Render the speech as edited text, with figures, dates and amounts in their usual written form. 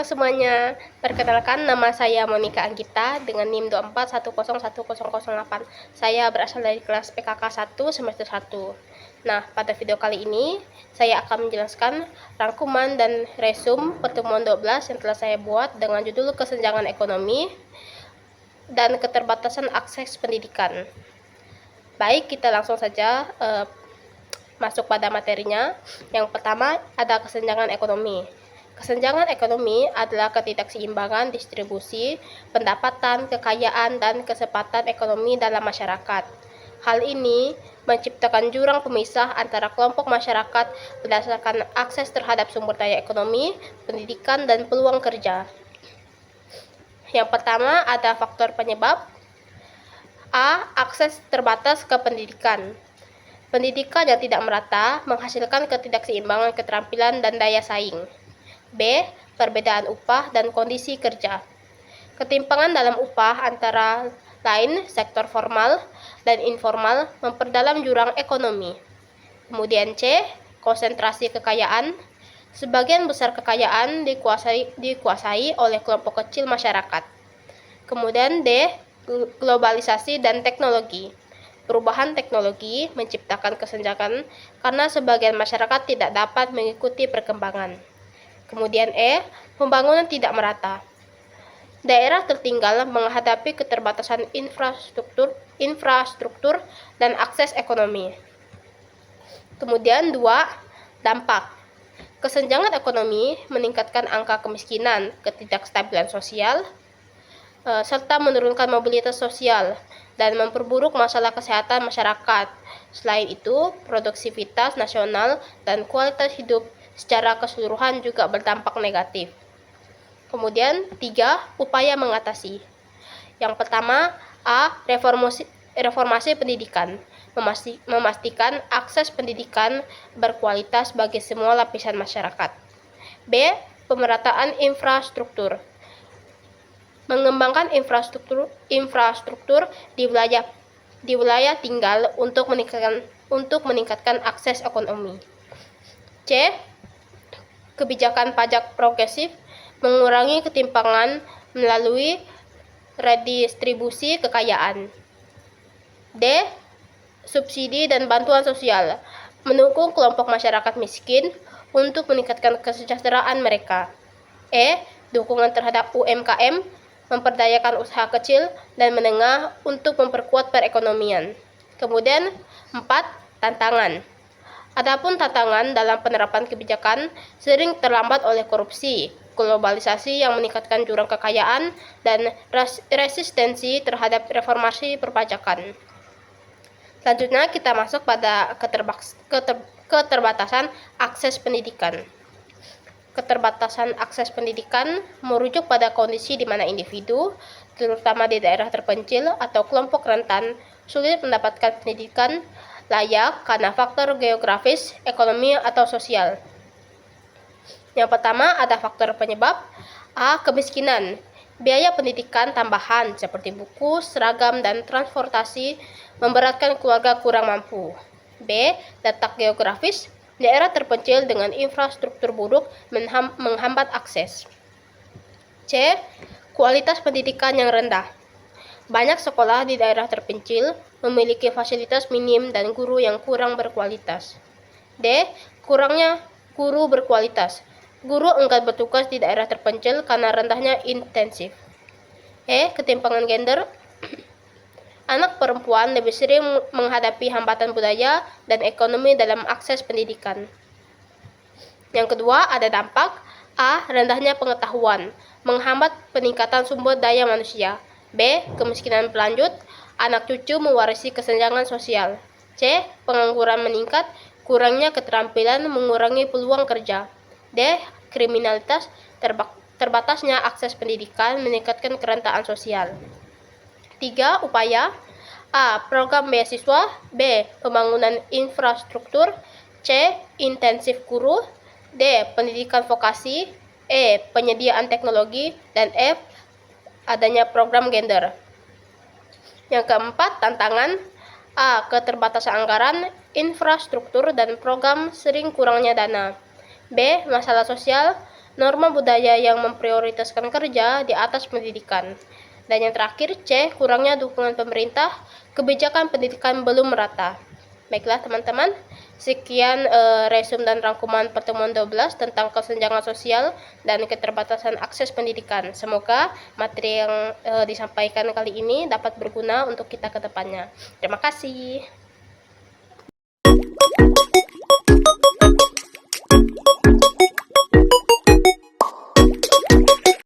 semuanya, perkenalkan nama saya Monica Anggita dengan NIM 241010008. Saya berasal dari kelas PKK 1 semester 1. Nah, pada video kali ini saya akan menjelaskan rangkuman dan resum pertemuan 12 yang telah saya buat dengan judul kesenjangan ekonomi dan keterbatasan akses pendidikan. Baik, kita langsung saja masuk pada materinya. Yang pertama ada kesenjangan ekonomi. Kesenjangan ekonomi adalah ketidakseimbangan distribusi, pendapatan, kekayaan, dan kesempatan ekonomi dalam masyarakat. Hal ini menciptakan jurang pemisah antara kelompok masyarakat berdasarkan akses terhadap sumber daya ekonomi, pendidikan, dan peluang kerja. Yang pertama ada faktor penyebab. A. Akses terbatas ke pendidikan. Pendidikan yang tidak merata menghasilkan ketidakseimbangan keterampilan dan daya saing. B. Perbedaan upah dan kondisi kerja. Ketimpangan dalam upah antara lain sektor formal dan informal memperdalam jurang ekonomi. Kemudian C. Konsentrasi kekayaan. Sebagian besar kekayaan dikuasai oleh kelompok kecil masyarakat. Kemudian D. Globalisasi dan teknologi. Perubahan teknologi menciptakan kesenjangan karena sebagian masyarakat tidak dapat mengikuti perkembangan. Kemudian E. Pembangunan tidak merata. Daerah tertinggal menghadapi keterbatasan infrastruktur dan akses ekonomi. Kemudian 2. Dampak. Kesenjangan ekonomi meningkatkan angka kemiskinan, ketidakstabilan sosial, serta menurunkan mobilitas sosial dan memperburuk masalah kesehatan masyarakat. Selain itu, produktivitas nasional dan kualitas hidup secara keseluruhan juga berdampak negatif. Kemudian 3. Upaya mengatasi. Yang pertama, A. Reformasi pendidikan. Memastikan akses pendidikan berkualitas bagi semua lapisan masyarakat. B. Pemerataan infrastruktur. Mengembangkan infrastruktur di wilayah tinggal untuk meningkatkan akses ekonomi. C. Kebijakan pajak progresif mengurangi ketimpangan melalui redistribusi kekayaan. D. Subsidi dan bantuan sosial mendukung kelompok masyarakat miskin untuk meningkatkan kesejahteraan mereka. E. Dukungan terhadap UMKM memperdayakan usaha kecil dan menengah untuk memperkuat perekonomian. Kemudian 4. Tantangan. Adapun tantangan dalam penerapan kebijakan sering terlambat oleh korupsi, globalisasi yang meningkatkan jurang kekayaan, dan resistensi terhadap reformasi perpajakan. Selanjutnya kita masuk pada keterbatasan akses pendidikan. Keterbatasan akses pendidikan merujuk pada kondisi di mana individu, terutama di daerah terpencil atau kelompok rentan, sulit mendapatkan pendidikan layak karena faktor geografis, ekonomi, atau sosial. Yang pertama ada faktor penyebab. A. Kemiskinan. Biaya pendidikan tambahan seperti buku, seragam, dan transportasi memberatkan keluarga kurang mampu. B. Letak geografis. Daerah terpencil dengan infrastruktur buruk menghambat akses. C. Kualitas pendidikan yang rendah. Banyak sekolah di daerah terpencil memiliki fasilitas minim dan guru yang kurang berkualitas. D. Kurangnya guru berkualitas. Guru enggan bertugas di daerah terpencil karena rendahnya intensif. E. Ketimpangan gender. Anak perempuan lebih sering menghadapi hambatan budaya dan ekonomi dalam akses pendidikan. Yang kedua ada dampak. A. Rendahnya pengetahuan, menghambat peningkatan sumber daya manusia. B. Kemiskinan berlanjut, anak cucu mewarisi kesenjangan sosial. C. Pengangguran meningkat, kurangnya keterampilan mengurangi peluang kerja. D. Kriminalitas, terbatasnya akses pendidikan meningkatkan kerentaan sosial. 3. Upaya. A. Program beasiswa. B. Pembangunan infrastruktur. C. Intensif guru. D. Pendidikan vokasi. E. Penyediaan teknologi. Dan F. Adanya program gender. Yang keempat, tantangan. A. Keterbatasan anggaran, infrastruktur, dan program sering kurangnya dana. B. Masalah sosial, norma budaya yang memprioritaskan kerja di atas pendidikan. Dan yang terakhir, C, kurangnya dukungan pemerintah, kebijakan pendidikan belum merata. Baiklah teman-teman, sekian resume dan rangkuman pertemuan 12 tentang kesenjangan sosial dan keterbatasan akses pendidikan. Semoga materi yang disampaikan kali ini dapat berguna untuk kita ke depannya. Terima kasih.